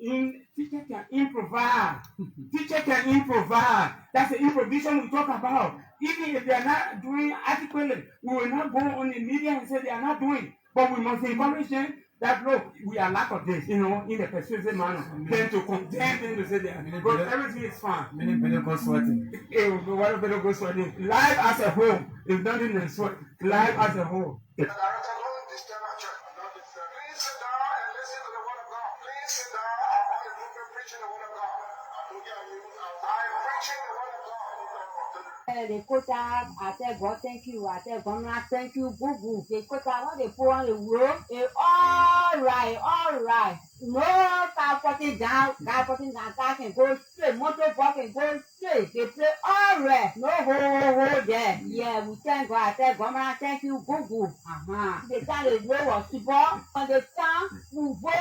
Teacher can improvise. Teacher can improvise. That's the improvisation we talk about. Even if they are not doing adequately, we will not go on the media and say they are not doing. But we must encourage them that, look, we are lack of this, in a persuasive manner. Then to condemn them to say they are. But everything is fine. Many better go sweating. What better go sweating? Life as a whole is not in the sweat. Life as a whole. The quota, I tell God thank you, I tell God thank you, boo boo. The quota, what they put on the road, all right. No car putting down, car can go straight, motorbike can go straight. They play all right, no ho there. Yeah, we thank God, I tell God thank you, boo boo. The time they blow was super, on the town, we go.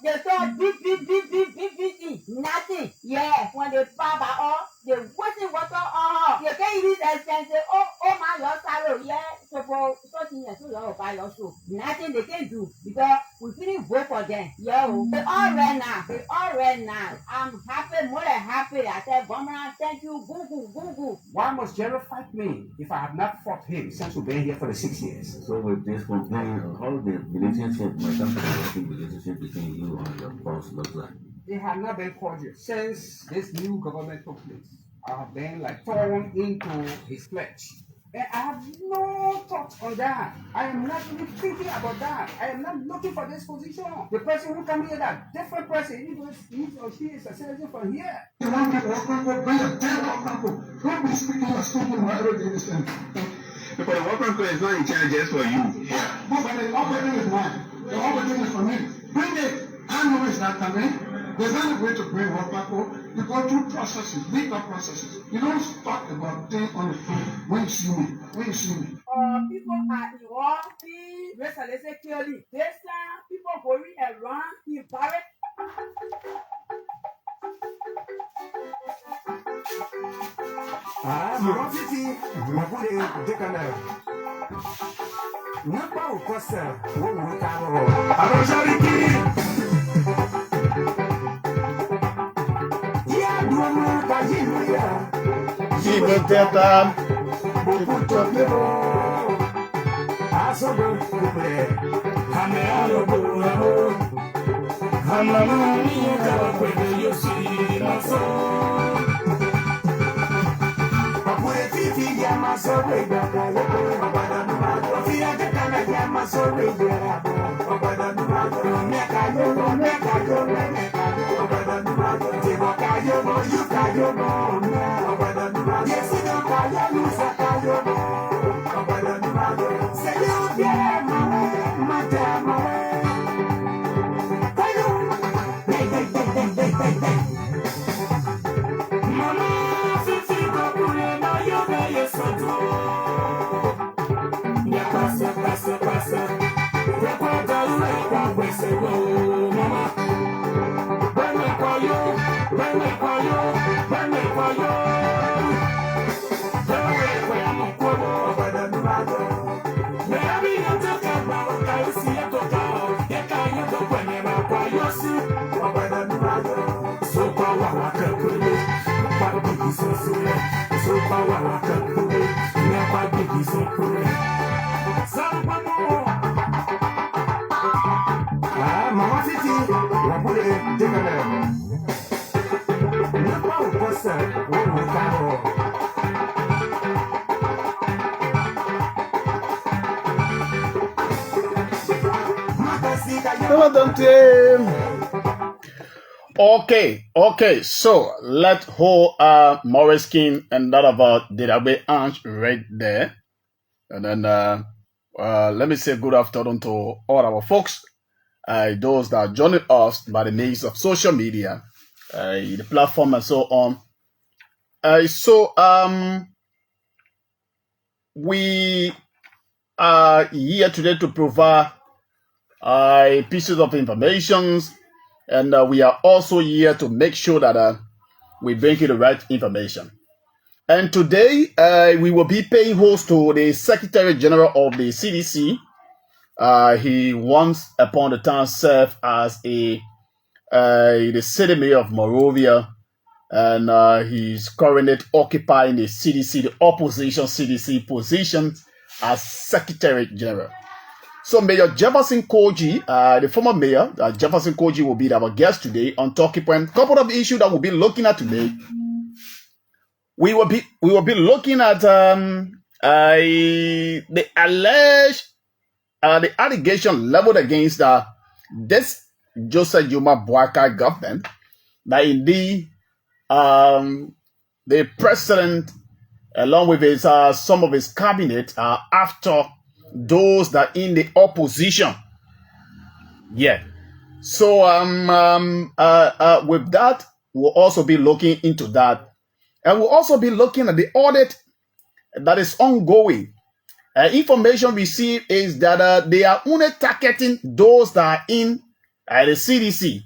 They saw beep, nothing. Yeah, when they pop all. The wasting water on you can't use expensive my your sorrow, yeah. So for something so you buy your soul. Nothing they can do because we couldn't vote for them. Yo, they all right now. I'm happy, more than happy. I said, Bomber, thank you, boo. Why must Jerry fight me if I have not fought him since we've been here for the 6 years? So with this complaint, how the relationship, my company relationship between you and your boss looks like? They have not been cordial since this new government took place. I have been thrown into his flesh. And I have no thought on that. I am not even thinking about that. I am not looking for this position. The person who come here, that different person, he or she is a citizen from here. You want to bring a don't be speaking my religion. Because the work uncle is not in charge just for you. Yeah, but the operating is mine. The operating is for me. Bring it. I know it's not coming. There's not a way to bring work people. You go through processes, legal processes. You don't talk about things on the phone when you see me. People are involved in resident security. This time, people going around in barrack. Mayor City, Mabude, Decanel. Nimba will cost what will come. Okay, so let's hold Morris King and that about Dirabe Ange right there. And then let me say good afternoon to all our folks, those that are joining us by the means of social media, the platform and so on. We are here today to provide pieces of information, and we are also here to make sure that we bring you the right information. And today we will be paying host to the Secretary General of the CDC, He once upon a time served as the city mayor of Monrovia, and he's currently occupying the CDC, the opposition CDC position as Secretary General. So Mayor Jefferson Koijee, the former mayor, Jefferson Koijee will be our guest today on Talking Point. Couple of issues that we'll be looking at today. We will be looking at the alleged the allegation leveled against this Joseph Jouma Boakai government that indeed the president, along with his some of his cabinet, are after those that in the opposition. Yeah. So with that, we'll also be looking into that, and we'll also be looking at the audit that is ongoing. Information received is that they are only targeting those that are in the CDC.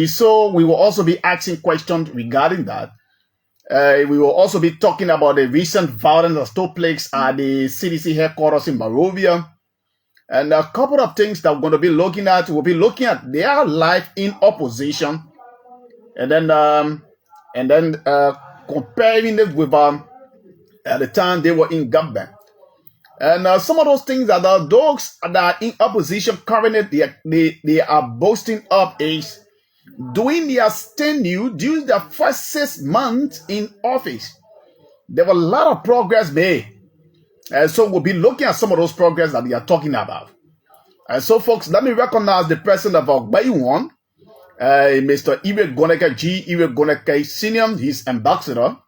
So we will also be asking questions regarding that. We will also be talking about the recent violence that took place at the CDC headquarters in Monrovia. And a couple of things that we're going to be looking at. We'll be looking at their life in opposition. And then comparing it with at the time they were in government. And some of those things that those that are in opposition currently they are boasting up is during their tenure, during their first 6 months in office, there were a lot of progress made. And so we'll be looking at some of those progress that we are talking about. And so, folks, let me recognize the president of Bayuan, Mr. Iwe Goneka G. Iwe Goneka Senior. He's ambassador.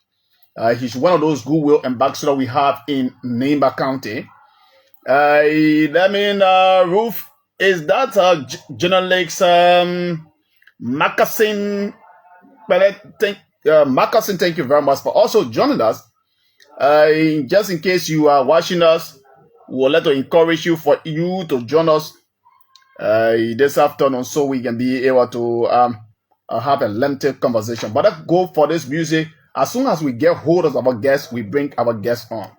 He's one of those goodwill ambassadors we have in Nimba County. Ruth, is that General Lake's Macassin? Macassin, thank you very much for also joining us. Just in case you are watching us, we'll like to encourage you for you to join us this afternoon so we can be able to have a lengthy conversation. But let's go for this music. As soon as we get hold of our guests, we bring our guests on.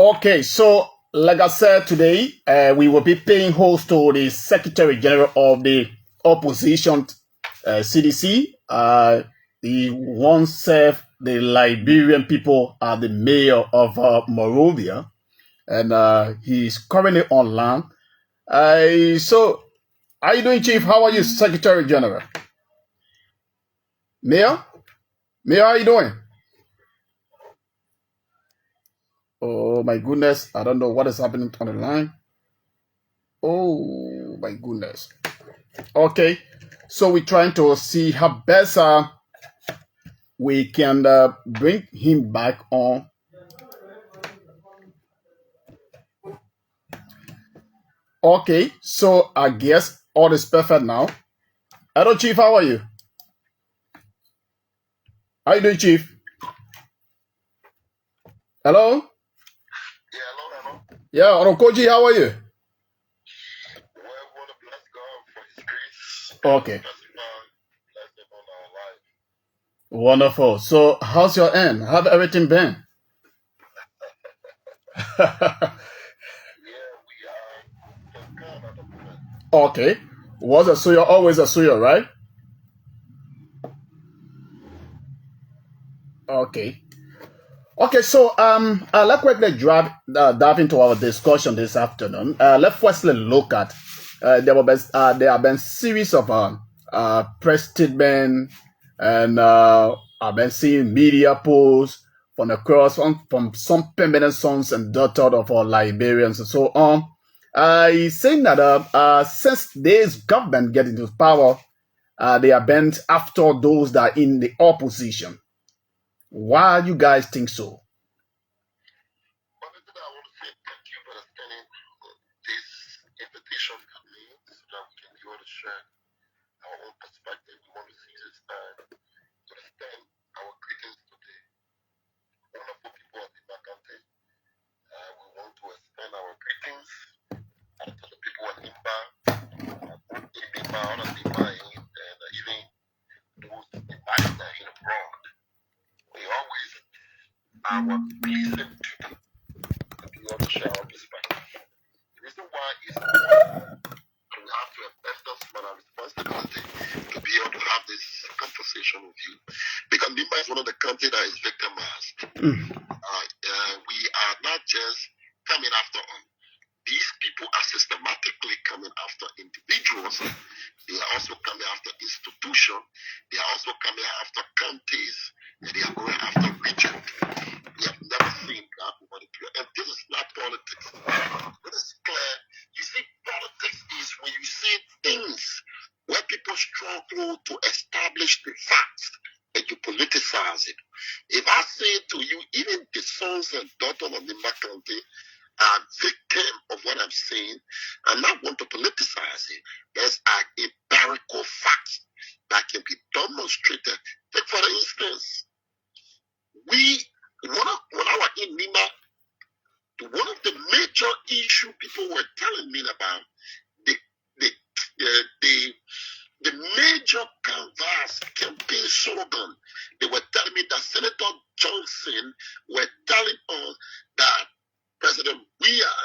Okay. So, like I said today, we will be paying host to the Secretary General of the Opposition CDC. He once served the Liberian people as the Mayor of Monrovia, and he's currently online. So, how are you doing, Chief? How are you, Secretary General? Mayor, how are you doing? Oh my goodness, I don't know what is happening on the line. Oh my goodness. Okay, so we're trying to see how best we can bring him back on. Okay, so I guess all is perfect now. Hello, Chief, how are you? How you doing, Chief? Hello? Hello. Yeah, Koijee, how are you? Well, I want to bless God for His grace. Okay. Blessing on our life. Wonderful. So, how's your end? How's everything been? Yeah, we are just God at the moment. Okay. Was a suya always a suya, right? Okay. So let's quickly dive into our discussion this afternoon. Let's firstly look at there have been series of press statements, and I've been seeing media posts from across from some permanent sons and daughters of our Liberians and so on. He's saying that since this government get into power, they are bent after those that are in the opposition. Why you guys think so? But I want to say thank you for extending this invitation to me so that country that is victimized. We are not just coming after these people are systematically coming after individuals. They are also coming after institutions. They are also coming after counties. And they are going after regions. We have never seen that before. And this is not politics. This is clear. You see, politics is when you see things where people struggle to establish the facts and you politicize it. If I say to you, even the sons and daughters of Nimba County are victim of what I'm saying, I'm not want to politicize it. There's empirical facts that can be demonstrated. Take for instance, when I was in Nimba, one of the major issues people were telling me about the major canvas campaign slogan. They were telling me that Senator Johnson were telling us that President Weah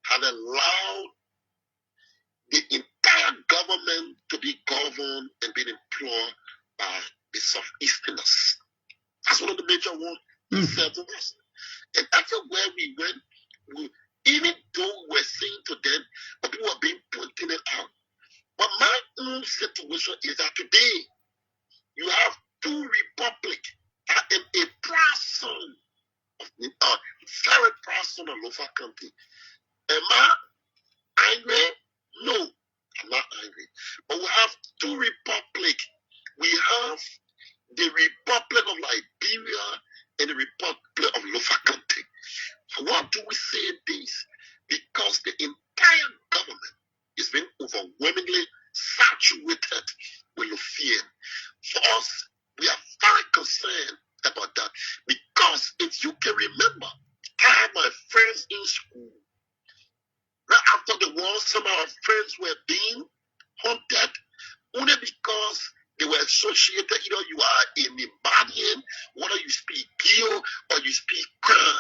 had allowed the entire government to be governed and be employed by the Southeasterners. That's one of the major ones he said to us. And everywhere we went, even though we were saying to them, but people were being pointed it out. But my own situation is that today you have two republics. I am a person of very person of Lofa County. Am I angry? No, I'm not angry. But we have two republics. We have the Republic of Liberia and the Republic of Lofa County. So what do we say this? Because the entire government is being overwhelmingly saturated with Lufian. For us, we are very concerned about that. Because if you can remember, I had my friends in school. Right after the war, some of our friends were being haunted only because they were associated, you are a Nimbadian, whether you speak Gio or you speak Kra.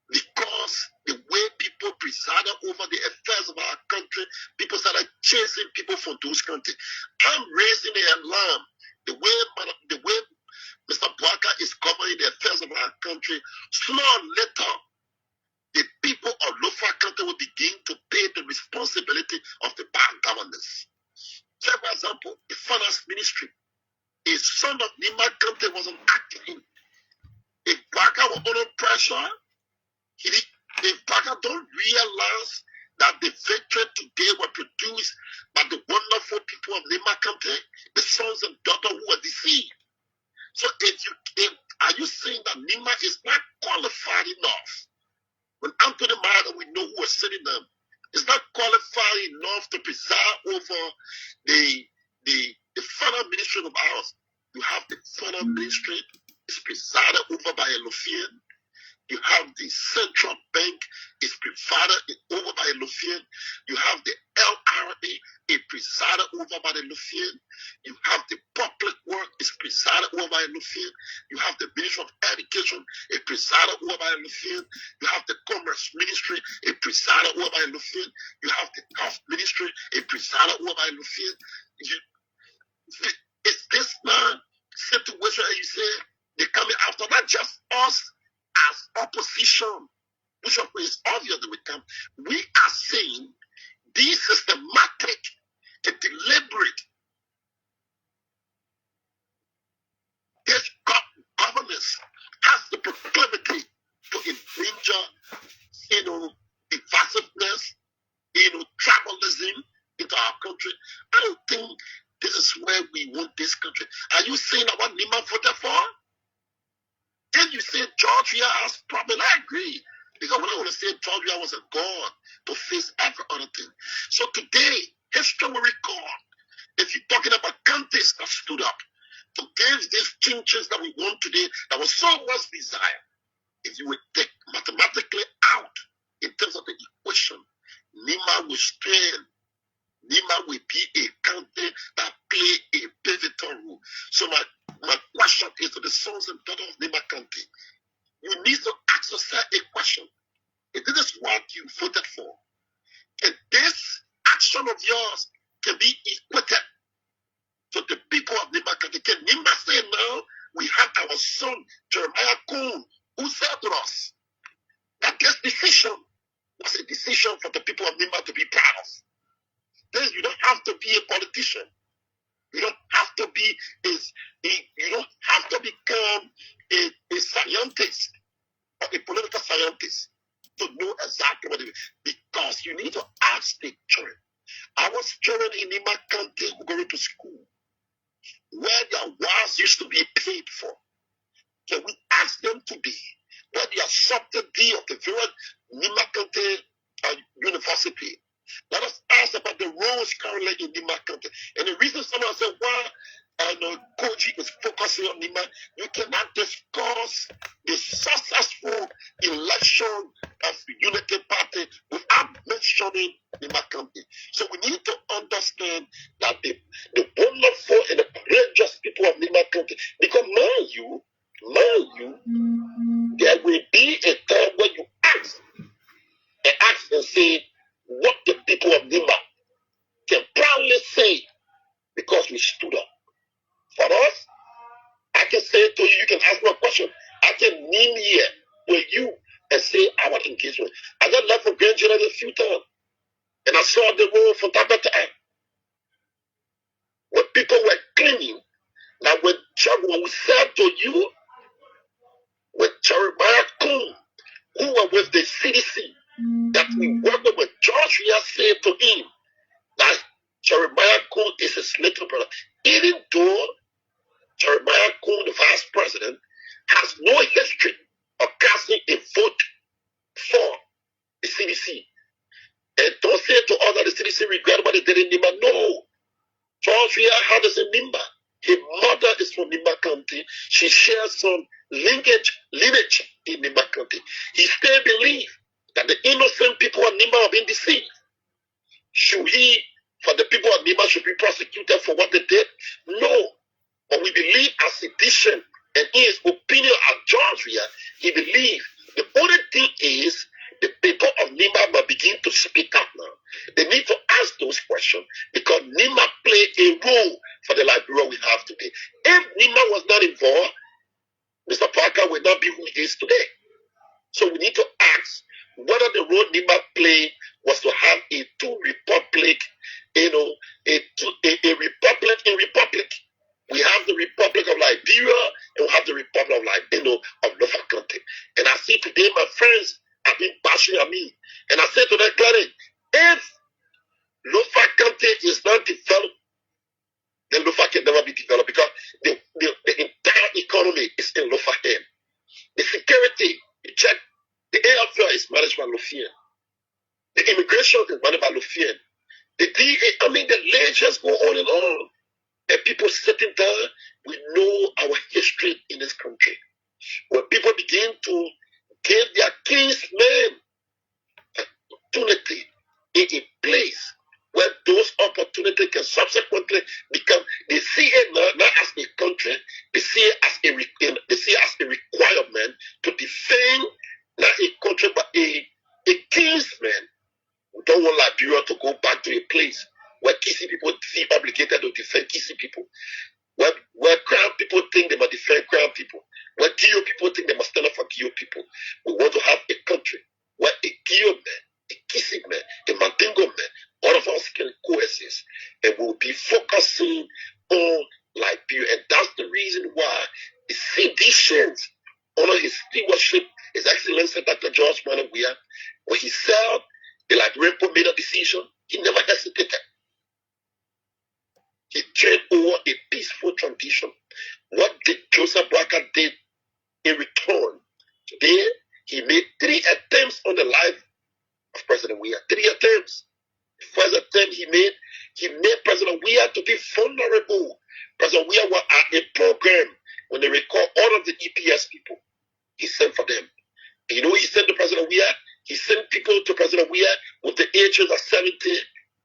Because the way people presided over the affairs of our country, people started chasing people from those countries. I'm raising the alarm. The way Mr. Bwaka is governing the affairs of our country, sooner or later, the people of Lofa County will begin to pay the responsibility of the bad governance. Take for example, the finance ministry. A son of Nimba County wasn't acting. If Bwaka was under pressure, if Bwaka don't realize that the victory today were produced by the wonderful people of Nimba County, the sons and daughters who were deceived. So are you saying that Nimba is not qualified enough? When Anthony Mayer, we know who was sitting there, is not qualified enough to preside over the final ministry of ours. You have the final ministry is presided over by a Lufian. You have the central bank is presided over by a Lufian. You have the LRA is presided over by the Lufian. You have the public work is presided over by a Lufian. You have the Ministry of Education is presided over by a Lufian. You have the Commerce Ministry is presided over by a Lufian. You have the Health Ministry is presided over by a Lufian. Is this not situation you say they're coming after not just us as opposition, which is obvious that we come. We are saying this systematic and deliberate this governance has the proclivity to endanger, divisiveness, tribalism into our country. I don't think this is where we want this country. Are you saying that what Nimba voted for? Then you say Georgia has problem. I agree. Because when I want to say Georgia was a god to face every other thing. So today, history will record. If you're talking about counties that stood up to give these changes that we want today, that was so much desire. If you would take mathematically out in terms of the equation, Nimba will stand. Nimba will be a county that play a pivotal role. So my question is to the sons and daughters of Nimba County. You need to ask yourself a question. If this is what you voted for, and this action of yours can be equated to the people of Nimba County. Can Nimba say now we have our our son, Jeremiah Kuhn, who said to us that this decision was a decision for the people of Nimba to be proud of. Then you don't have to be a politician. You don't have to be you don't have to become a scientist or a political scientist to know exactly what it is. Because you need to ask the children. I was children in Nimba County who go to school where their wives used to be paid for. Can we ask them today where they are subsidy of the very Nimba County University? Let us ask about the roads currently in Nimba County. And the reason someone said, why Koijee is focusing on Nimba, you cannot discuss the successful election of the Unity Party without mentioning Nimba County. So we need to understand that the wonderful and the courageous people of Nimba County, because mind you, there will be a time when you ask and say what the people of Nimba can proudly say because we stood up. For us, I can say to you, you can ask me a question. I can name here with you and say our engagement. I got left for Grand General a few times, and I saw the road from Tabata when people were claiming that when we said to you, with Jeremiah Kuhn, who were with the CDC, that we worked with George, we have said to him that Jeremiah Kuhn is his little brother. Even though Jeremiah Kuhn, the vice president, has no history of casting a vote for the CDC. And don't say to us that the CDC regret what they did in Nimba. No. George had us in Nimba. His mother is from Nimba County. She shares some lineage in Nimba County. He still believes that the innocent people of Nimba have been deceived. Should he, for the people of Nimba, should be prosecuted for what they did? No. But we believe as sedition, and in his opinion as Georgia, he believes the only thing is the people of Nimba must begin to speak up now. They need to ask those questions because Nimba played a role for the Liberia we have today. If Nimba was not involved, Mr. Parker would not be who he is today. So we need to ask whether the role Nimba played was to have a two-republic, a republic in republic. We have the Republic of Liberia and we have the Republic of North County. And I see today my friends have been bashing at me. And I say to them clearly, if Lofa County is not developed, then Lofa can never be developed because the entire economy is in Lofa hand. The security, you check, the AFL is managed by Lofien. The immigration is managed by Lofien. The DA, the legends go on and on. And people sitting there, we know our history in this country. When people begin to give their kinsmen opportunity in a place where those opportunities can subsequently become, they see it not as a country, they see it as a requirement to defend not a country but a kinsman. We don't want Liberia to go back to a place where Kisi people feel obligated to defend Kisi people, where Crown people think they must defend Crown people, where Gio people think they must stand up for Gio people. We want to have a country where a Gio man, a Kisi man, a Mandingo man, all of us can coexist, and we'll be focusing on Liberia. And that's the reason why the CDC, under his stewardship, His Excellency Dr. George Monrovia, when he said the Liberian people made a decision, he never hesitated. He turned over a peaceful transition. What did Joseph Barker did in return? Today, he made 3 attempts on the life of President Weah. 3 attempts. The first attempt he made President Weah to be vulnerable. President Weah was at a program when they recall all of the EPS people. He sent for them. And you know what he sent to President Weah? He sent people to President Weah with the ages of 70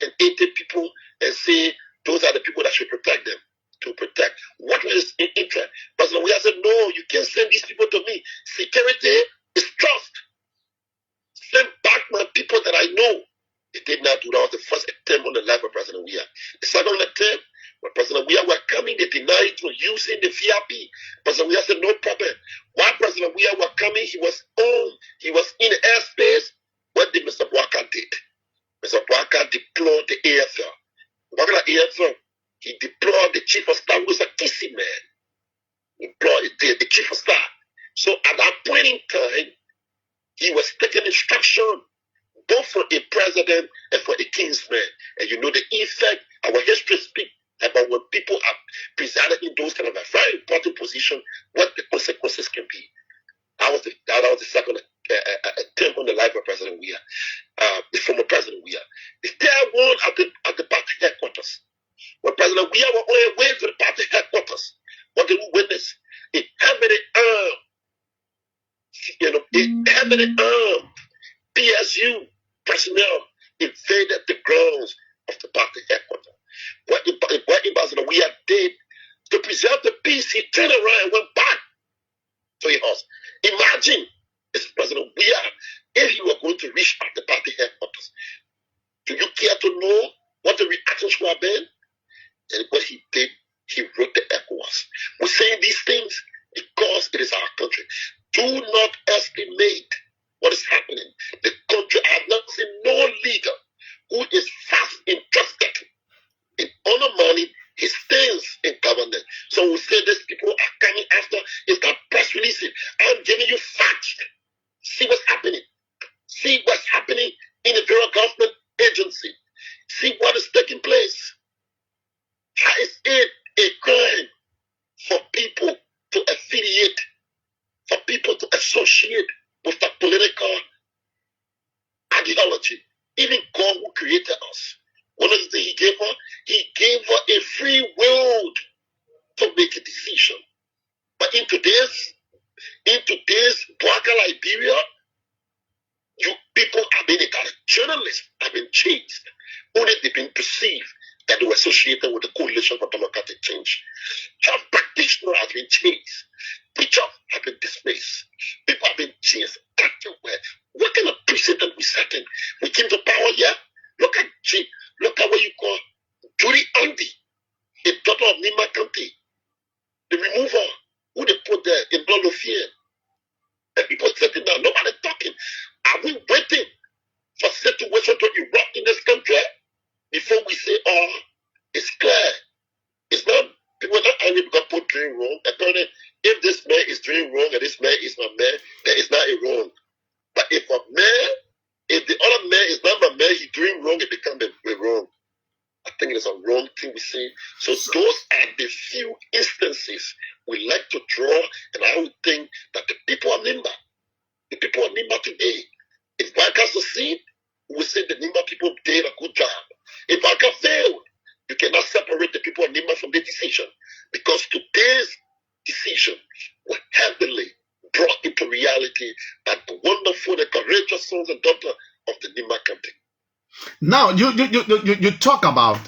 and 80 people and say, those are the people that should protect them, to protect. What is in interest? President Weah said, no, you can't send these people to me. Security is trust. Send back my people that I know. They did not do that. That was the first attempt on the life of President Weah. The second attempt, when President Weah was coming they denied it, using the VIP. President Weah said, no problem. While President Weah was coming, he was in the airspace. What did Mr. Walker did? Mr. Walker deployed the AFL. What about AFL? He deployed the chief of staff, who is a kissy man. He deployed the chief of staff. So at that point in time, he was taking instruction both for a president and for a kingsman. And you know the effect, our history speaks about when people are presided in those kind of a very important position, what the consequences can be. That was the second attempt on the life of President Weah, the former President Weah. The third one at the party headquarters. When President Weah was on his way to the party headquarters, what did we witness? A heavily armed PSU personnel invaded the grounds of the party headquarters. What President Weah did to preserve the peace, he turned around and went back to his house. Imagine if President Weah, if he were going to reach at the party headquarters, do you care to know what the reactions would have been? And what he did, he wrote the ECOWAS. We're saying these things because it is our country. Do not estimate what is happening. The country, I have not seen no leader who is fast interested in honor money. He stays in government. So we say these people are coming after. It's not press releasing. I'm giving you facts. See what's happening. See what's happening in the federal government agency. See what is taking place. How is it a crime for people to affiliate, for people to associate with a political ideology? Even God who created us, one of the things he gave her a free will to make a decision. But in today's Boaca, Liberia, people have been, journalists have been changed. Only they've been perceived that they were associated with the Coalition for Democratic Change. Health practitioners have been changed. Teachers have been dismissed. People have been changed everywhere. What kind of precedent we setting? We came to power here. Look at what you call Judy Andy, the daughter of Nimba County. The remover who they put there in blood of fear. And people sitting down, nobody talking. Are we waiting for situation to erupt in this country before we say, oh, it's clear? It's not, people are not angry because people doing wrong. Apparently, if this man is doing wrong and this man is my man, then it's not a wrong. But if the other man is not my man, he's doing wrong, it becomes a wrong. I think it's a wrong thing we say. So those are the few instances we like to draw, and I would think that the people of Nimba today, if Baka succeed, we say the Nimba people did a good job. If Baka failed, you cannot separate the people of Nimba from the decision, because today's decision was heavily brought into reality by the wonderful and courageous sons and daughters of the Nimba country. Now you talk about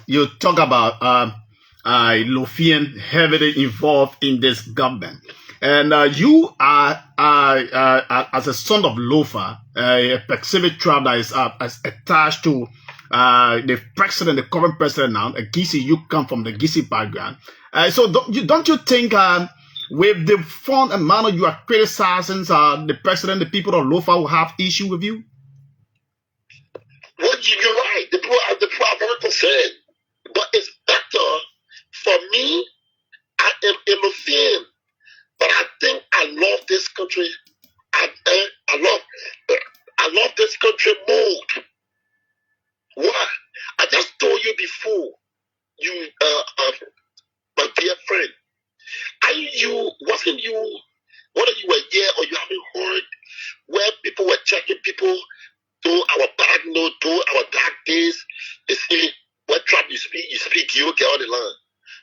Lofian heavily involved in this government, and you are as a son of Lofa, a Pacific tribe that is attached to the president, the current president now, a Gisi. You come from the Gisi background, so don't you think with the fun and manner you are criticizing the president, the people of Lofa will have issue with you? Well, you're right. The people are very concerned. But it's better for me. I am a Lofian, but I think I love this country. I love this country more. Why? I just told you before. You, my dear friend, whether you were here or you haven't heard, where people were checking people through our dark days, they say, what tribe you speak, you get on the line.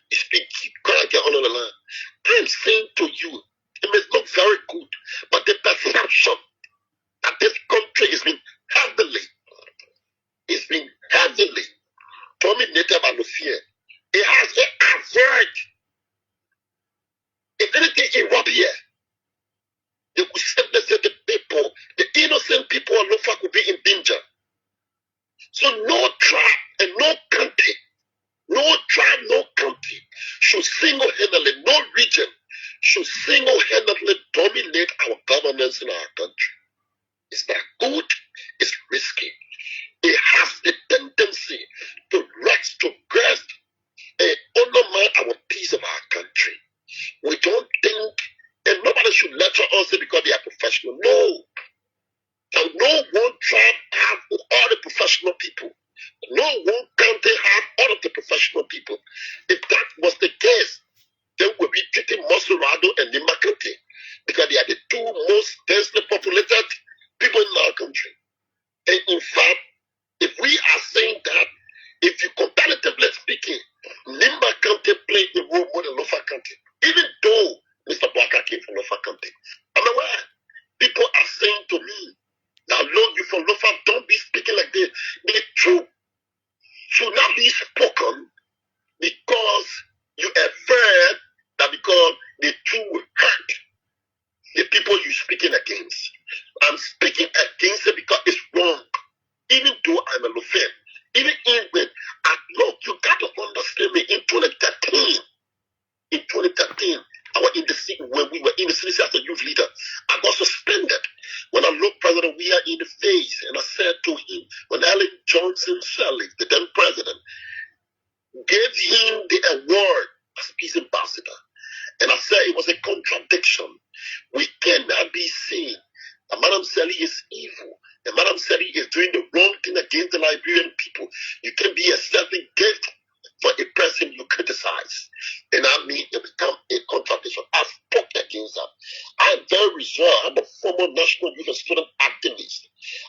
You speak, get on the line. I'm saying to you, it may look very good, but the perception that this country has been heavily dominated by the fear. It has been average. If anything erupt here, they could simply say the innocent people of Lofa could be in danger. So no tribe and no country No tribe, no county should single-handedly, no region should single-handedly dominate our governance in our country. It's not good, it's risky. It has the tendency to grasp and undermine our peace of our country. We don't think, and nobody should lecture us because they are professional. No. And no one tribe have all the professional people. No one county have all of the professional people. If that was the case, then we'll be treating Monrovia and Nimba County because they are the two most densely populated people in our country. And in fact, if we are saying that, if you comparatively speaking, Nimba County played the role more than Lofa County, even though Mr. Boaka came from Lofa County. I'm aware. People are saying to me, now Lord, you from Lofa, don't be speaking like this. The truth should not be spoken because you are afraid that because the truth will hurt the people you're speaking against. I'm speaking against it because it's wrong. Even though I'm a Lofa, even when look, you got to understand me. In 2013, I was in the city when we were in the city as a youth leader. I got suspended when I looked President Weah in the face and I said to him, when Ellen Johnson Sirleaf, the then president, gave him the award as peace ambassador, and I said it was a contradiction. We cannot be seen that Madam Sirleaf is evil. And Madam Sirleaf is doing the wrong thing against the Liberian people. You can be accepting gift for a person you criticize. And I mean, it become a contradiction. I spoke against that. I'm very reserved. I'm a former national youth and student activist.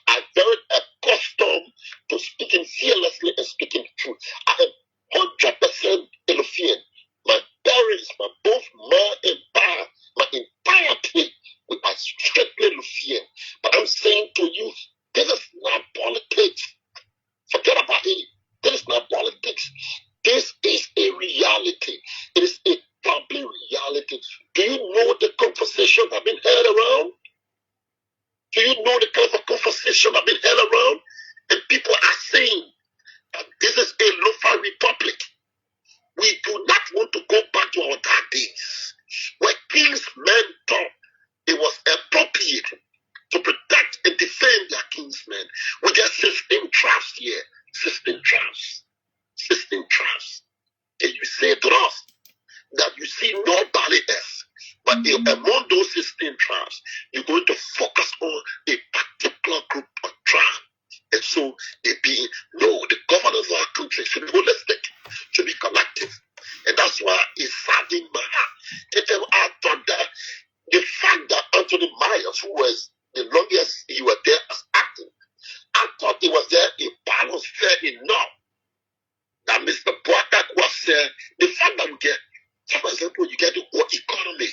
I'm very accustomed to speaking fearlessly and speaking truth. I am 100% Elofian. My parents, both ma and pa, my entirety, we are strictly Lufian. But I'm saying to you, this is not politics. Forget about it. This is not politics. This is a reality. It is a public reality. Do you know the conversation that have been held around? Do you know the kind of conversation that have been held around? And people are saying that this is a Lofa republic. We do not want to go back to our dark days where king's men thought it was appropriate to protect and defend their kinsmen. We get 16 traps here. 16 traps. 16 traps. And you say to us that you see nobody else. But among those 16 tribes, you're going to focus on a particular group of tribes. And so the governance of our country should be holistic, should be collective. And that's why it's sad in my heart. I thought that the fact that Anthony Myers, who was the longest he was there as acting, I thought it was there a balance fair enough that Mr. Boakak was the fact that you get, for example, you get the whole economy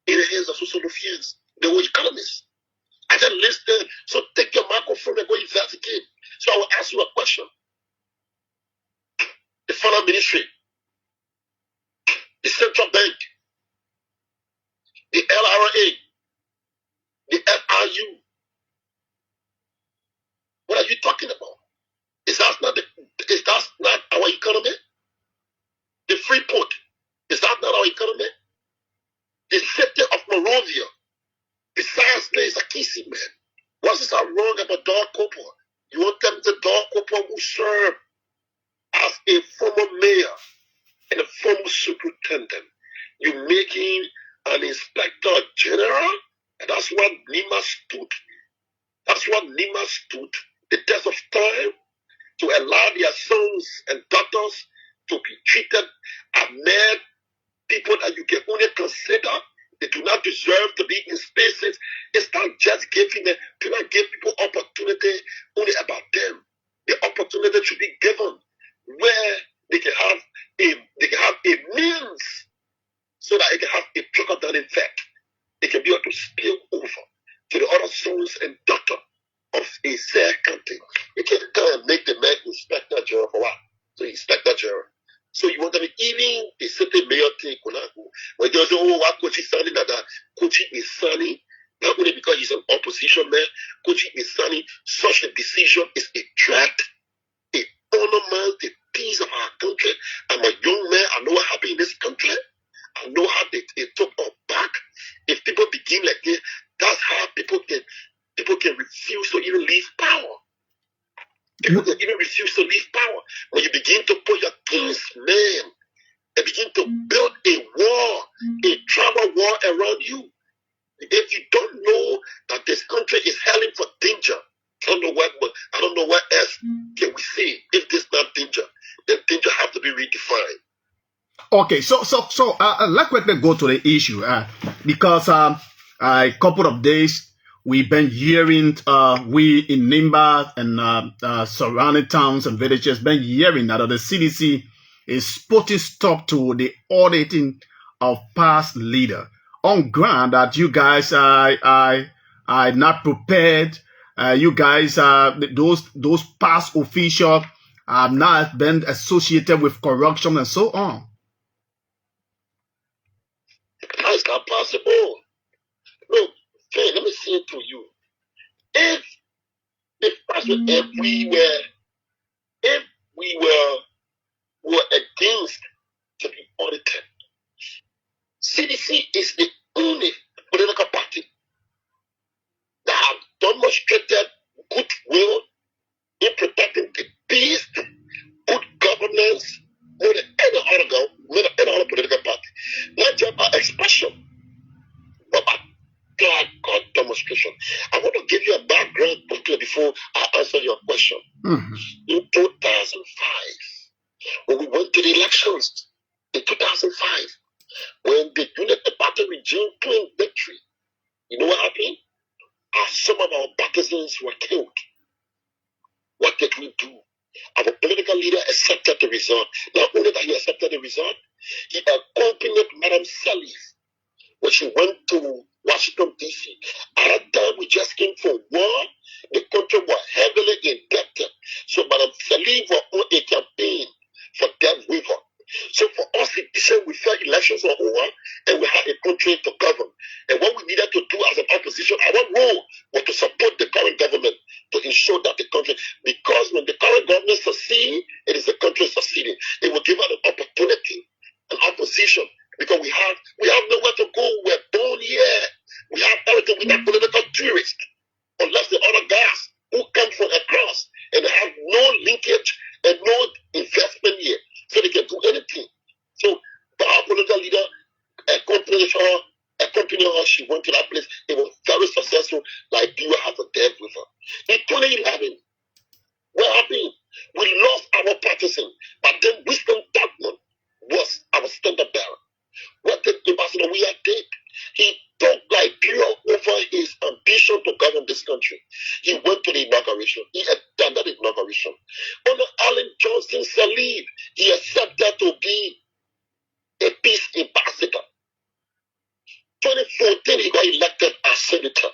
in the hands of Sociolofians, the whole economists. I just listed, so take your microphone and go investigate. So I will ask you a question. The Finance Ministry, the Central Bank, the LRA, the FRU. What are you talking about? Is that not our economy? The free port, is that not our economy? The city of Monrovia, besides there is a kissing man. What is that wrong about Dog Cooper? You want them to Dog Cooper who served as a former mayor and a former superintendent. You're making an inspector general, and that's what Nimba stood. That's what Nimba stood the test of time to allow their sons and daughters to be treated as mere people that you can only consider. They do not deserve to be in spaces. It's not just giving them, do not give people opportunity only about them. The opportunity should be given where they can have a means so that it can have a trickle-down effect. It can be able to spill over to the other sons and daughters of a said country. You can't come and make the man inspector general for what? So inspector general. So you want to be even the city mayor thing, when they say, oh, what Koijee Sani, that Koijee is Sani, not only because he's an opposition man, Koijee is Sani, such a decision is a threat, it undermines the peace of our If you don't know that this country is heading for danger, I don't know what else can we say. If this is not danger, then danger have to be redefined. Okay, so let's quickly go to the issue because a couple of days we've been hearing we in Nimba and surrounding towns and villages been hearing that the CDC is putting stop to the auditing of past leader on ground that you guys are not prepared. You guys those past officials have not been associated with corruption and so on. That's not possible. Look, Jay, let me say it to you. If we were against to be audited, CDC is the only political party that have demonstrated goodwill in protecting the peace, good governance, more than any other political party. Not just by expression, but by God demonstration. I want to give you a background quickly before I answer your question. Mm-hmm. In 2005, when we went to the elections, in 2005, when the Unity Party regime claimed victory, you know what happened? Some of our partisans were killed. What did we do? Our political leader accepted the result. Not only that he accepted the result, he accompanied Madam Salif when she went to Washington, D.C. At that time, we just came from war. The country was heavily indebted. So Madam Salif was on a campaign for debt waiver. So for us, we felt elections were over and we had a country to govern. And what we needed to do as an opposition, our role was to support the current government to ensure that the country, because when the current government succeeds, it is the country succeeding. It will give us an opportunity, an opposition, because we have nowhere to go. We're born here. We have everything. We're not political tourists, unless the other guys who come from across and have no linkage and no investment here, so they can do anything. So our political leader accompanied her. She went to that place. It was very successful. Like you have a debt with her. In 2011, what happened? We lost our partisan, but then Winston Tuckman was our standard bearer. What did Ambassador Weah did? He took Liberia over his ambition to govern this country. He went to the inauguration. He attended the inauguration. Under Allen Johnson Sirleaf, he accepted to be a peace ambassador. 2014, he got elected as senator.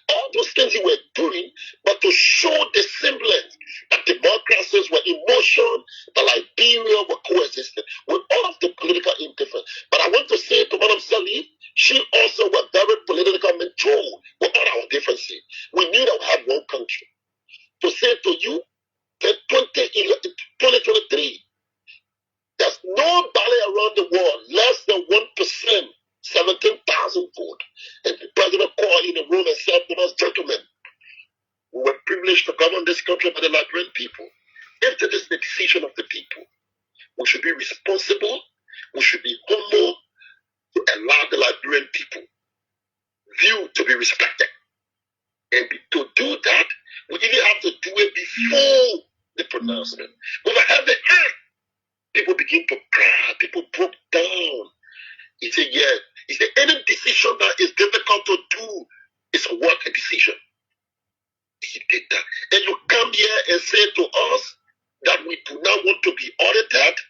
All those things he were doing, but to show the semblance that democracies were in motion, that Liberia were coexisting with all of the political indifference. But I want to say to Madam Salif, she also was very politically mature with all our differences. We knew that we had one country. To say to you that 2023, there's nobody around the world, less than 1%, 17,000 votes. And the president called in the room and said to us, gentlemen, we were privileged to govern this country by the Liberian people. If it is the decision of the people, we should be responsible, we should be humble to allow the Liberian people view to be respected. And to do that, we didn't have to do it before the pronouncement. When I had the act, people begin to cry, people broke down. He said, yeah. He said, any decision that is difficult to do is a work decision. He did that. And you come here and say to us that we do not want to be audited.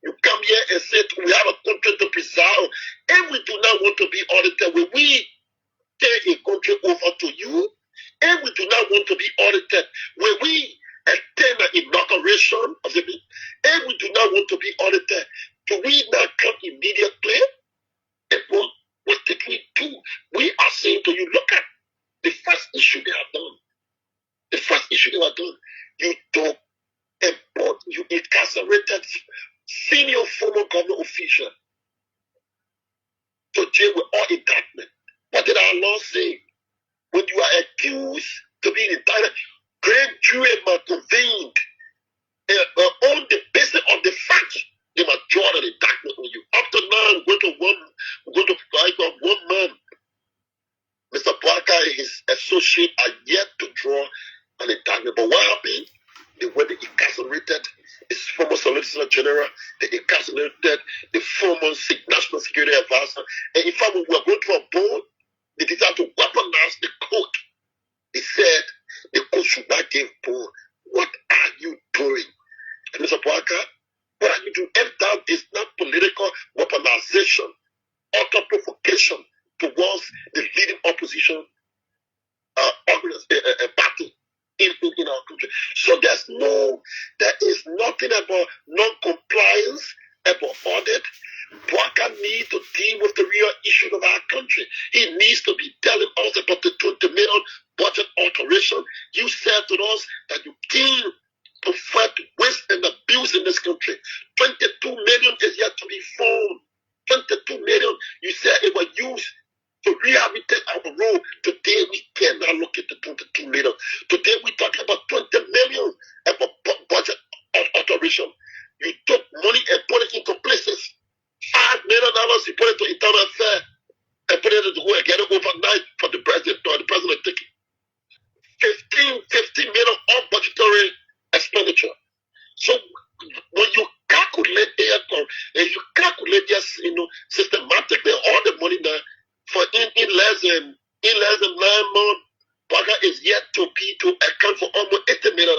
You come here and say we have a country to preserve, and we do not want to be audited. Will we turn a country over to you? And we do not want to be audited. Will we attend an inauguration of the meeting? And we do not want to be audited. Do we not come immediately? And what did we do? We are saying to you, look at the first issue they have done. The first issue they have done. You took and brought, you incarcerated senior former government official to jail with all indictment. What did our law say? When you are accused to be indicted, grand jury must convene on the basis of the facts. They must draw an indictment on you. Up to now, we're going to one man security advisor. And in fact, when we were going to a board, they decided to weaponize the court. They said the court should not give board. What are you doing? And Mr. Parker, what are you doing? If that is not political weaponization, utter provocation towards the leading opposition party in our country. So there is nothing about non-compliance, about audit. Parker needs to deal with the real issue of our country. He needs to be telling us about the 20 million budget alteration. You said to us that you can't afford waste and abuse in this country. 22 million is yet to be found. 22 million, you said it was used to rehabilitate our road. Today we cannot look at the 22 million. Today we talking about 20 million about budget alteration. You took money and put it into places. $5 million you put it to internal affairs and put it to go and get it overnight for the president or the president taking 15 million on budgetary expenditure. So when you calculate and you calculate this, systematically all the money that for in less than 9 months, Parker is yet to account for almost $80 million.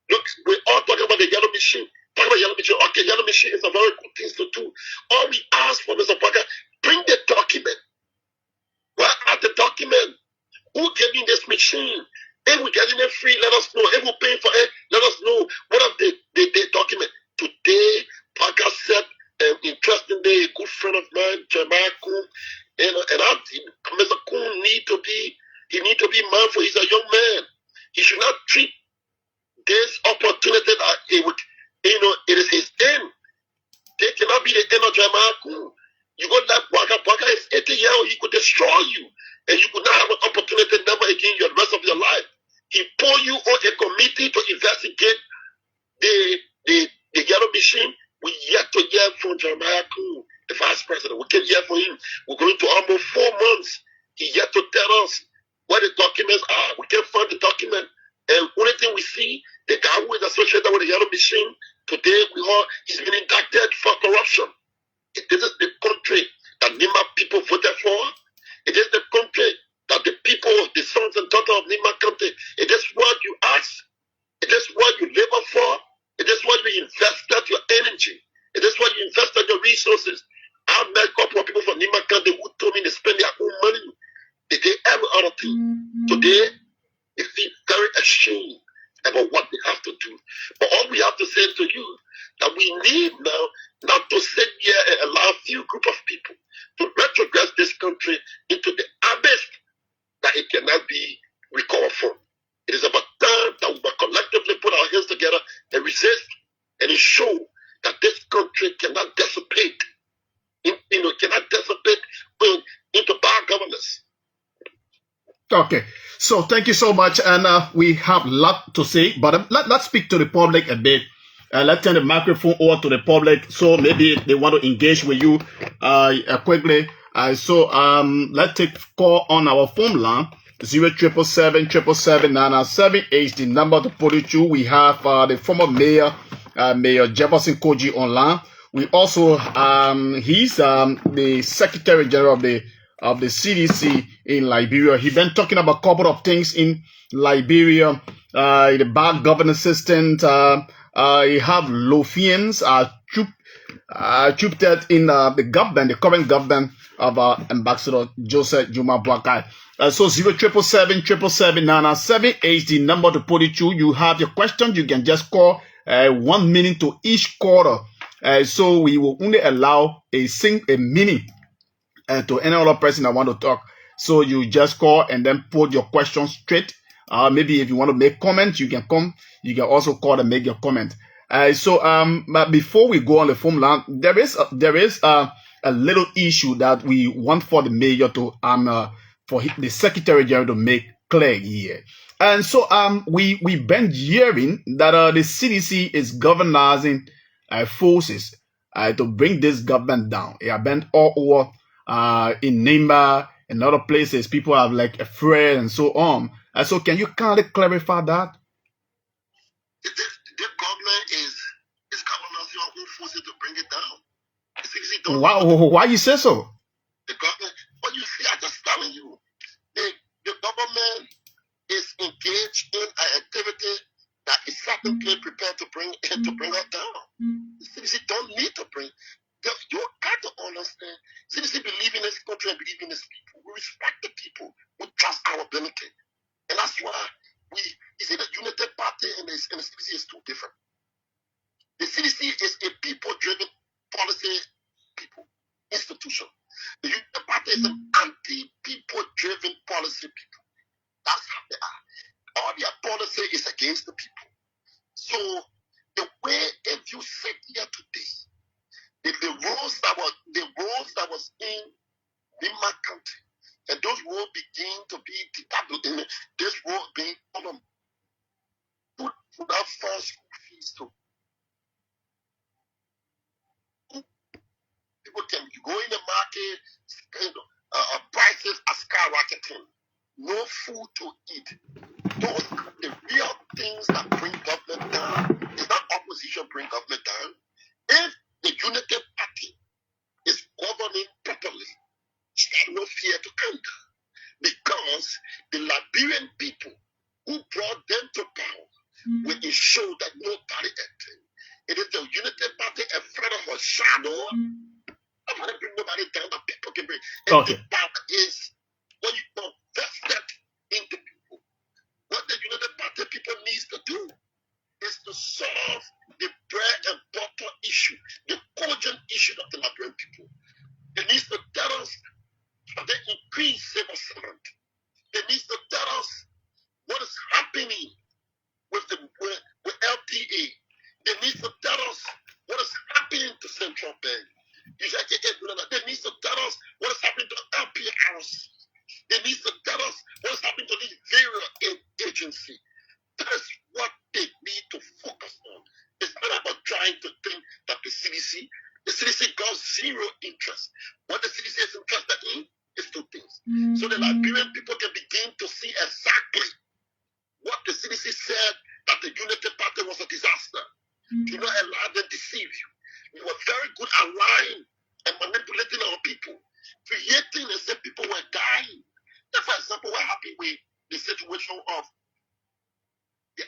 Look, we're all talking about the yellow machine. Talking about yellow machine. Okay, yellow machine is a very good thing to do. All we ask for, Mr. Parker, bring the document. Where are the document? Who gave you this machine? If we're getting it free, let us know. If we're paying for it, let us know. What are the document? Today, Parker said, interestingly, a good friend of mine, Jeremiah Kuhn, Mr. Kuhn need to be mindful. He's a young man. He should not treat this opportunity that it is his end. They cannot be the end of Jeremiah Kuhn. You go that Parker is 80 years old, he could destroy you. And you could not have an opportunity never again the rest of your life. He put you on a committee to investigate the yellow machine. We yet to hear from Jeremiah Kuhn, the vice president. We can hear from him. We're going to almost 4 months. He yet to tell us where the documents are. We can't find the document. And only thing we see, the guy who is associated with the yellow machine, today he's been indicted for corruption. This is the country that Nimba people voted for. It is the country that the people, the sons and daughters of Nimba country, it is what you ask. It is what you labor for. It is what you invested your energy. It is what you invested your resources. I met a couple of people from Nimba country who told me they spend their own money. They did every other thing. Today, they feel very ashamed about what they have to do. But all we have to say to you, that we need now not to sit here and allow a few group of people to retrogress this country into the abyss that it cannot be recovered from. It is about time that we will collectively put our hands together and resist and ensure that this country cannot dissipate, into bad governance. Okay, so thank you so much, and we have a lot to say, but let's speak to the public a bit. Let's turn the microphone over to the public, so maybe they want to engage with you quickly. So let's take call on our phone line. 0777777 is the number to put it to. We have the former mayor, Mayor Jefferson Koijee online. We also he's the Secretary General of the CDC in Liberia. He's been talking about a couple of things in Liberia, the bad governance system. You have Lofians truped in the government, the current government of Ambassador Joseph Juma Boakai. So 0777777 is the number to put it to. You have your question, you can just call 1 minute to each caller. So we will only allow a minute to any other person that want to talk. So you just call and then put your question straight. Maybe if you want to make comments, you can come. You can also call and make your comment. But before we go on the phone line, there is a little issue that we want for the mayor to for the Secretary General to make clear here. And so we've been hearing that the CDC is galvanizing forces to bring this government down. It has been all over in Nimba and other places. People have like afraid and so on. So can you kind of clarify that? The government is galvanizing our own forces to bring it down. It's CDC don't. Wow, why you say so? The government, but you see, I'm just telling you, the government is engaged in an activity that is certainly prepared to bring us down. The CDC don't need to bring. You got to understand. CDC believe in this country and believe in this people. We respect the people. We trust our ability, and that's why you see, the United Party and the CDC is too different. The CDC is a people-driven policy institution. The United Party is an anti-people-driven policy people. That's how they are. All their policy is against the people. So the way, if you sit here today, the rules that was in Nimba County, and those rules begin to be detabulated in this rule being put out first school fees to people can go in the market, prices are skyrocketing, no food to eat. Those are the real things that bring government down. It's not opposition bring government down. If the United Party is governing properly, stand no fear to come down. Because the Liberian people who brought them to power will ensure that nobody enters. It is the United Party a threat of a shadow. I'm not bring nobody down that people can bring. And Okay. the power is when you go vested into people. What the United Party people needs to do is to solve the bread and butter issue, the cogent issue of the Liberian people. They need to tell us how they increase civil servant. They need to tell us what is happening with LTA. They need to tell us what is happening to Central Bank. They need to tell us what is happening to LPRs. They need to tell us what is happening to these various agencies. That is what they need to focus on. It's not about trying to think that the CDC got zero interest. What the CDC is interested in is two things. So the Liberian people can begin to see exactly what the CDC said, that the Unity Party was a disaster. Do not allow them to deceive you. We were very good at lying and manipulating our people, creating and say people were dying. That, for example, we're happy with the situation of the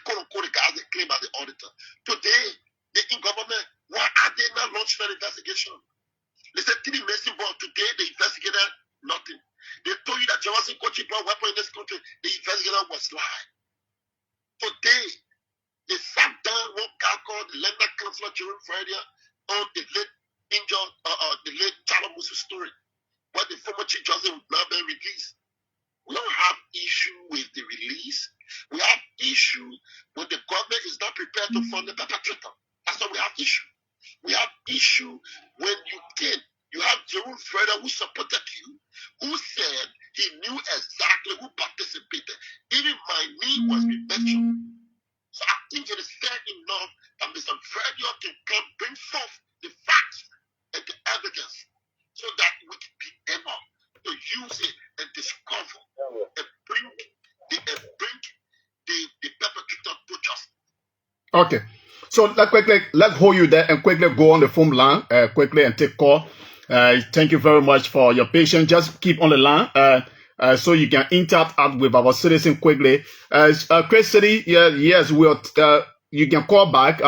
quote-unquote guys that claim by the auditor. Today, the in-government, why are they not launching an investigation? They said TD Mason brought today, the investigator, nothing. They told you that Jefferson Koijee brought weapon in this country, the investigator was lying. Today, they sat down one guy called the Lender Councilor Jerome Friday on the late injured, the late Charles Musu story, where the former Chief Justice would now be released. We don't have issue with the release. We have issue when the government is not prepared to fund the perpetrator. That's why we have issue. We have issue when you have Jerome Friday who supported you, who said he knew exactly who participated. Even my name was mentioned. So I think it is fair enough that Mr. Fredio can come bring forth the facts and the evidence so that we can be able to use it and discover and bring the perpetrator to justice. Okay. So let's hold you there and quickly go on the phone line quickly and take call. Thank you very much for your patience. Just keep on the line so you can interact with our citizen quickly. Chris City, yes, you can call back.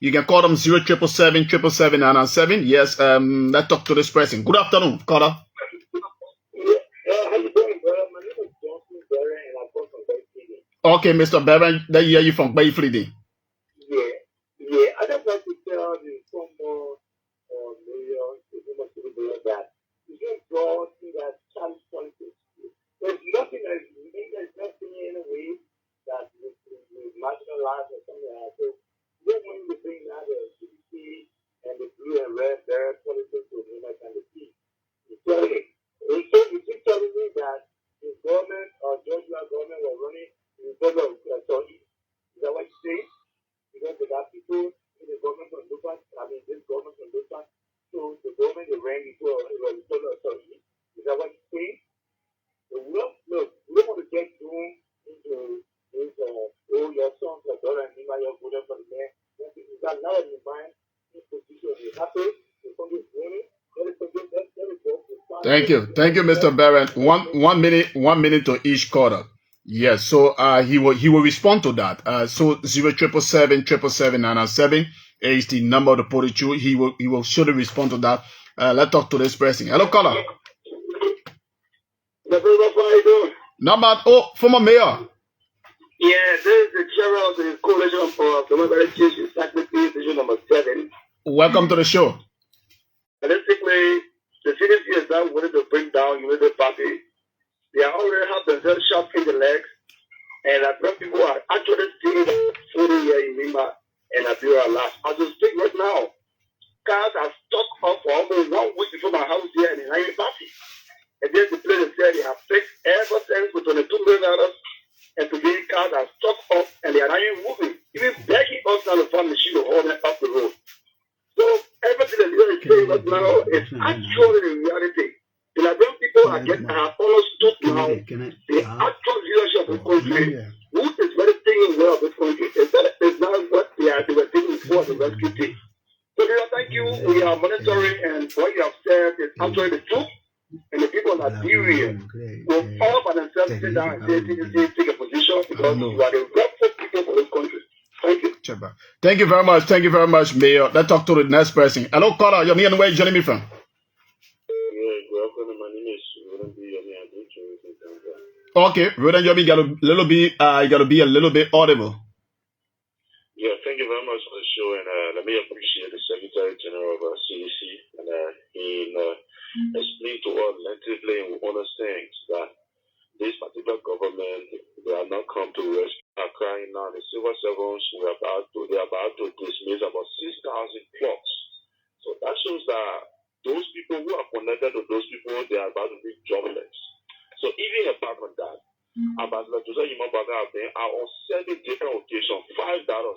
You can call them 07777 Yes, let's talk to this person. Good afternoon, caller. How you doing, brother? My name is Johnson Barron, and I'm from Bay City. Okay, Mr. Barron, they hear you from Bay City. Yeah. I just like to tell the former mayor, the former city mayor, that you can't draw to that challenge politics. There's nothing that is nothing in a way that we marginalize or something like that. So we don't want to bring out the CDC and the blue and red barrel politics to the kind of peace. You keep telling me that the government or Georgia government was running in favor of Saudi. Is that what you say? Because they got people in the government from Lupa, this government from Lupa, so the government they ran into a Saudi. Is that what you say? So we don't want to get thrown into this, your sons, your daughter, and Nimba, your brother from there. Is that not in mind? This position is happy. Thank you, Mr. Barrett. One minute to each caller. Yes, so he will respond to that. So 0777777 is the number to put it through. He will surely respond to that. Let's talk to this person. Hello, caller. Number former mayor. Yeah, this is the chairman of the coalition for democratic change in Saclepea, Division number 7. Welcome to the show. Basically, the CDC is now willing to bring down Unity Party. They already have themselves shot in the legs, and I think people are actually seeing food here in Nimba and Liberia last. As we speak right now, cars are stuck up for almost 1 week before my house here in the Unity Party. And then the place said they have fixed ever since with $22 million. And today cars are stuck up and they are not even moving. Even begging us now to find a machine to haul them up the road. So everything that you're saying right now is actually the reality. The Liberian people are understood now the actual leadership of the country, who is very thinking well of this country, is now what they were thinking before the rescue team. So thank you. We are monitoring, and what you have said is actually the truth. And the people of Liberia will all by themselves sit down and say, take a position because you are the rightful people for this country. Thank you. Thank you very much. Thank you very much, Mayor. Let's talk to the next person. Hello, caller. Your name and where you joining me from? Good afternoon. My name is Rodan Yomi. Okay, Rodan Yomi, you got to be a little bit audible. Yeah, thank you very much for the show, and let me appreciate the Secretary General of CDC and explain to us lengthily and we understand that this particular government, they are not come to rescue are crying now. The civil servants they are about to dismiss about 6,000 plots. So that shows that those people who are connected to those people, they are about to be jobless. So even apart from that, Ambassador Joseph Nimba have been on 7 different occasions, $5, 5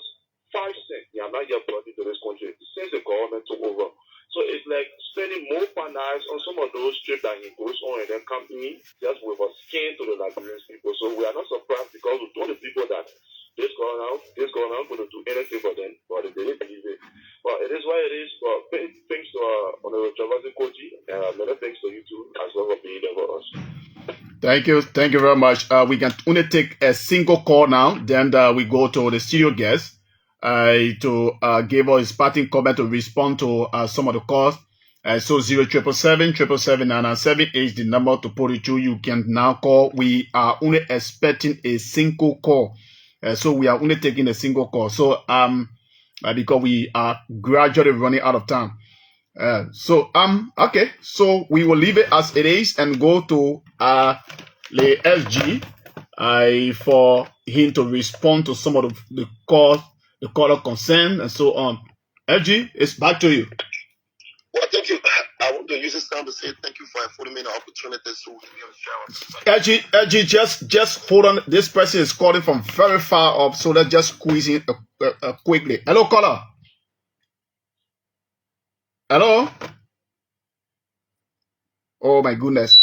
cents, they are not yet brought into this country since the government took over. So it's like spending more finance on some of those trips that he goes on and then come in just with a skin to the Liberian people. So we are not surprised because we told the people that this government going to do anything for them, but they didn't believe it. But it is what it is. But thanks to Honorable Jefferson Koijee, many thanks to you too as well for being there for us. Thank you very much. We can only take a single call now, then we go to the studio guest. To give us his parting comment to respond to some of the calls. So 0777777 is the number to put it through. You can now call. We are only expecting a single call. So we are only taking a single call. So because we are gradually running out of time. Okay. So we will leave it as it is and go to the SG for him to respond to some of the calls. The caller concern and so on. LG, it's back to you. Well, thank you. I want to use this time to say thank you for affording me the opportunity to be on the show. LG, just hold on. This person is calling from very far up, so let's just squeeze in quickly. Hello, caller. Hello. Oh my goodness.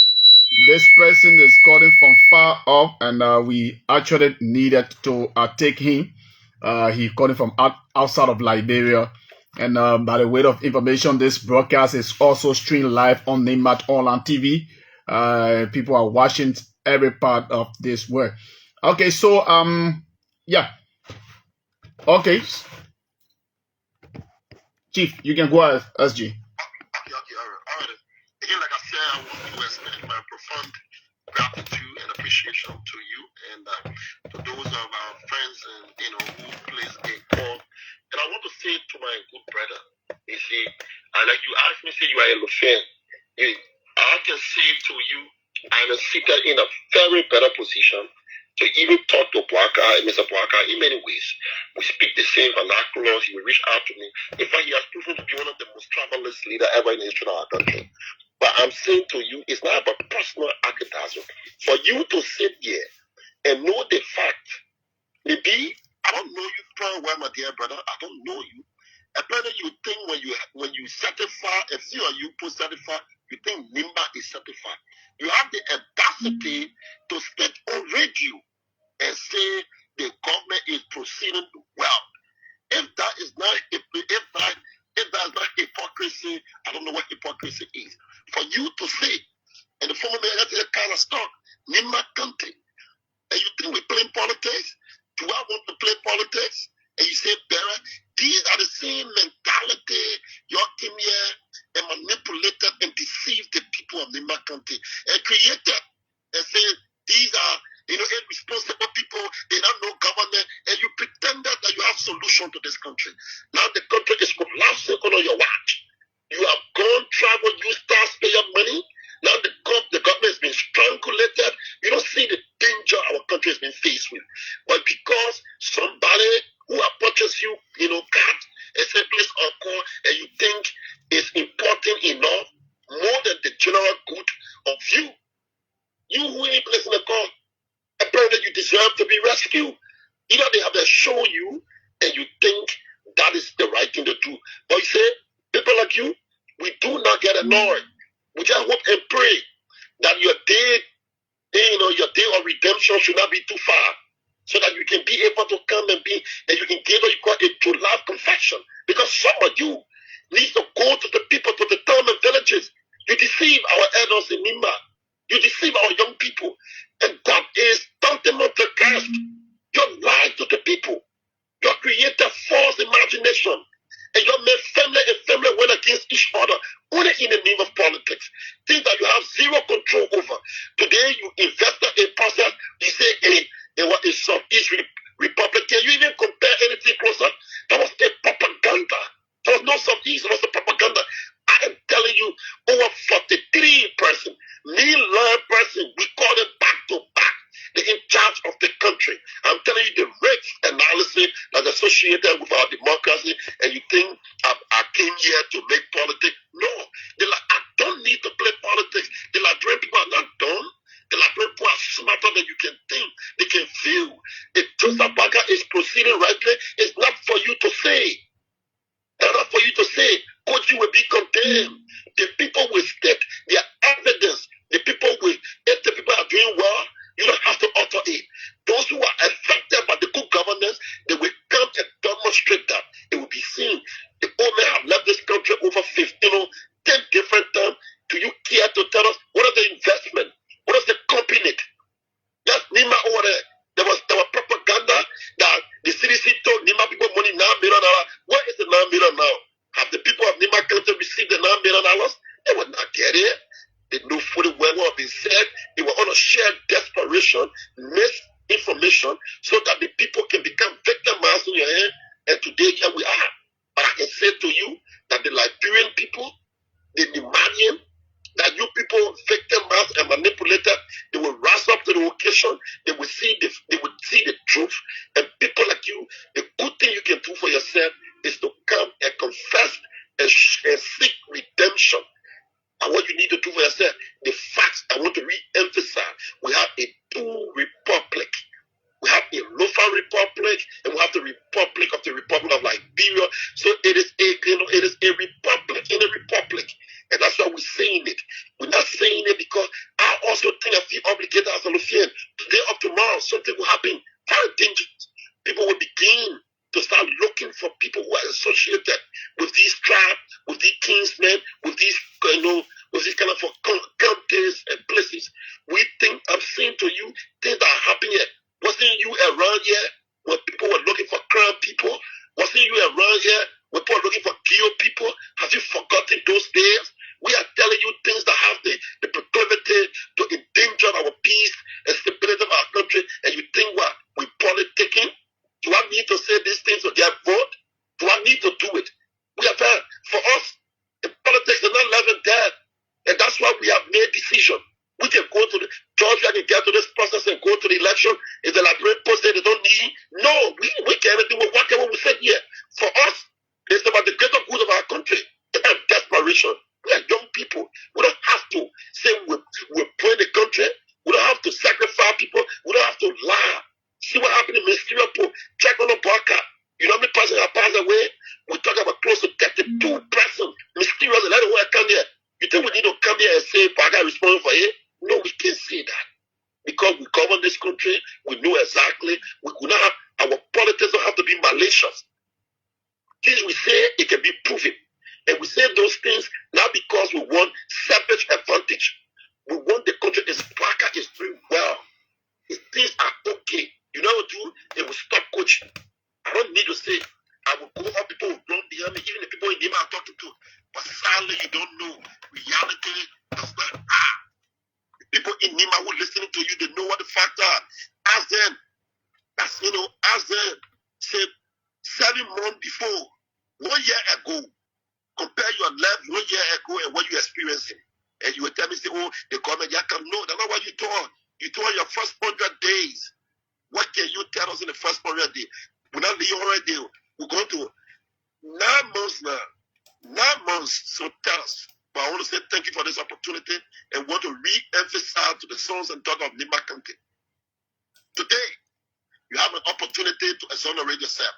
This person is calling from far up, and we actually needed to take him. He calling from outside of Liberia. And by the way of information, this broadcast is also streamed live on Nimba Online TV. People are watching every part of this work. Okay, so yeah. Okay. Chief, you can go ahead, SG. Okay, all right. Again, like I said, I want to extend my profound gratitude and appreciation to you and to those of our friends and who plays a call. And I want to say to my good brother, you see, like you asked me, say you are a Lufen. I can say to you, I'm seated in a very better position to even talk to Mr. Boaka in many ways. We speak the same vernacular. He will reach out to me. In fact, he has proven to be one of the most travelers leader ever in the history of our country. But I'm saying to you, it's not about personal advertising. For you to sit here and know the fact, maybe I don't know you very well, my dear brother. I don't know you. Apparently, you think when you certify, a few of you put certify, you think Nimba is certified. You have the audacity to speak on radio and say the government is proceeding well. If that is not, if that If that's not hypocrisy, I don't know what hypocrisy is. For you to say, and the former mayor got a kind of stock, Nimba County, and you think we're playing politics? Do I want to play politics? And you say, Barrett, these are the same mentality you came here and manipulated and deceived the people of Nimba County and created and said, these are, irresponsible people, they don't know government, and you pretended that you have solution to this country. Now the country is collapsing on your watch. You have gone travel, use taxpayer money. Now the government has been strangulated. You don't see the danger our country has been faced with. But because somebody who approaches you, cat, a place or call, and you think is important enough, more than the general good of you who ain't placing a call, apparently you deserve to be rescued. Either they have to show you, and you think that is the right thing to do. But you say, people like you, we do not get annoyed. We just hope and pray that your day, your day of redemption should not be too far, so that you can be able to come and you can give what you call a true love confession. Because some of you need to go to the people, to the town and villages. You deceive our elders in Nimba. You deceive our young people. And that is tantamount to Christ. You lie to the people. You create a false imagination. And you make family and family went against each other, only in the name of politics. Things that you have zero control over. Today you invested in process, you say, what is Southeast Republican. You even compare anything closer. That was a propaganda. There was no Southeast, it was a propaganda. I am telling you, over 43 person, learned person, we call them back to back. They're in charge of the country. I'm telling you the risk analysis that's associated with our democracy, and you think I came here to make politics. No. They're like, I don't need to play politics. The Liberian people are not dumb. The Liberian people are smarter than you can think. They can feel. If Joseph Baga is proceeding rightly, it's not for you to say. It's not for you to say. Koijee will be condemned. The people will state their evidence. The people will, if the people are doing well, you don't have to utter it. Those who are affected by the good governance, they will come and demonstrate that. It will be seen. The old men have left this country over 15 or 10 different times. Do you care to tell us what is the investment? What is the company? Yes, Nimba over there. There was propaganda that the CDC told Nimba people money $9 million. Where is the $9 million now? Have the people of Nimba County received the $9 million? They will not get it. They knew fully well what had been said. They were on a shared desperation, misinformation, so that the people can become victimized in your hand. And today, here we are. But I can say to you that the Liberian people, the Nimanian, that you people victimized and manipulated, they will rise up to the occasion. They will see the truth. And people like you, the good thing you can do for yourself is to come and confess and seek redemption. And what you need to do for yourself, the facts I want to re-emphasize. We have a two republic. We have a Lofa Republic, and we have the Republic of Liberia. So it is a republic in a republic. And that's why we're saying it. We're not saying it because I also think I feel obligated as a Lufian. Today or tomorrow, something will happen. Very dangerous. People will begin to start looking for people who are associated with these tribes, with these kingsmen, with these, with these kind of counties and places. We think, I'm saying to you, things that are happening here. Wasn't you around here when people were looking for crown people? Wasn't you around here when people were looking for Geo people? Have you forgotten those days? We are telling you things that have the proclivity to endanger our peace and stability of our country, and you think what? We're politicking? Do I need to say these things to their vote? Do I need to do it? We have had, for us, the politics is not living dead. And that's why we have made decision. We can go to the judge and get to this process and go to the election. If the Liberian post say they don't need, no, we can't do whatever we said here. For us, it's about the greater good of our country. It's not desperation. We are young people. We don't have to say we're playing the country. We don't have to sacrifice people. We don't have to lie. See what happened in Ministerial Pool. Check on the broadcast. You know how many persons have passed away? We talk about close to 32 persons. Mysterious, and everywhere come here. You think we need to come here and say, Baga responsible for it? No, we can't say that. Because we govern this country, we know exactly. We could not have, our politics don't have to be malicious. Things we say, it can be proven. And we say those things not because we want selfish advantage. We want the country is blacker, is doing well. If things are okay, you know what do? They will stop coaching. I don't need to say, I will go up, people will run behind me, even the people in Nimba I'm talking to. But sadly, you don't know. Reality does not. The people in Nimba who are listening to you, they know what the facts are. Ask them. That's, ask them. Say, 7 months before, 1 year ago, compare your life 1 year ago and what you're experiencing. And you will tell me, say, oh, the government, no, that's not what you told. You told your first 100 days. What can you tell us in the first 100 days? We're not leaving already. We're going to 9 months now. 9 months. So tell us. But I want to say thank you for this opportunity and want to re-emphasize to the sons and daughters of Nimba County. Today, you have an opportunity to exonerate yourself.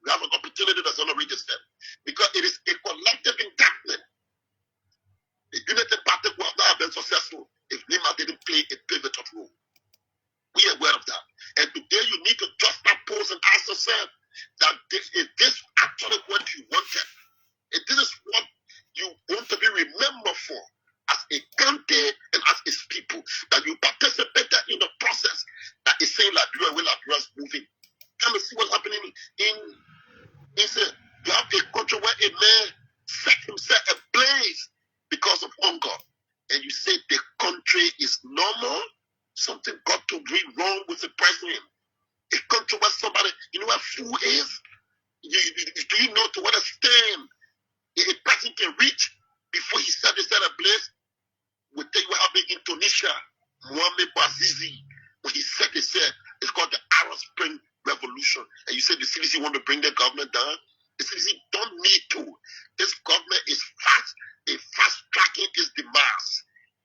You have an opportunity to exonerate yourself. Because it is a collective indictment. The United Party would have not been successful if Nimba didn't play a pivotal role. We are aware of that. And today you need to just pose and ask yourself that is this actually what you wanted? If this is what you want to be remembered for as a county and as its people, that you participated in the process that is saying Liberia will Liberia is moving. Come and see what's happening in Israel. You have a country where a man set himself ablaze because of hunger. And you say the country is normal. Something got to be wrong with the president. A country where somebody, you know what food is? Do you know to what extent a person can reach before he set himself ablaze? We tell you what happened in Tunisia, Mohamed Bouazizi, when he set himself, it's called the Arab Spring Revolution. And you said the CDC want to bring the government down. The CDC don't need to. This government is fast tracking its demise.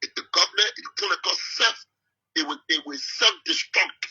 If the government is going to self, it will self-destruct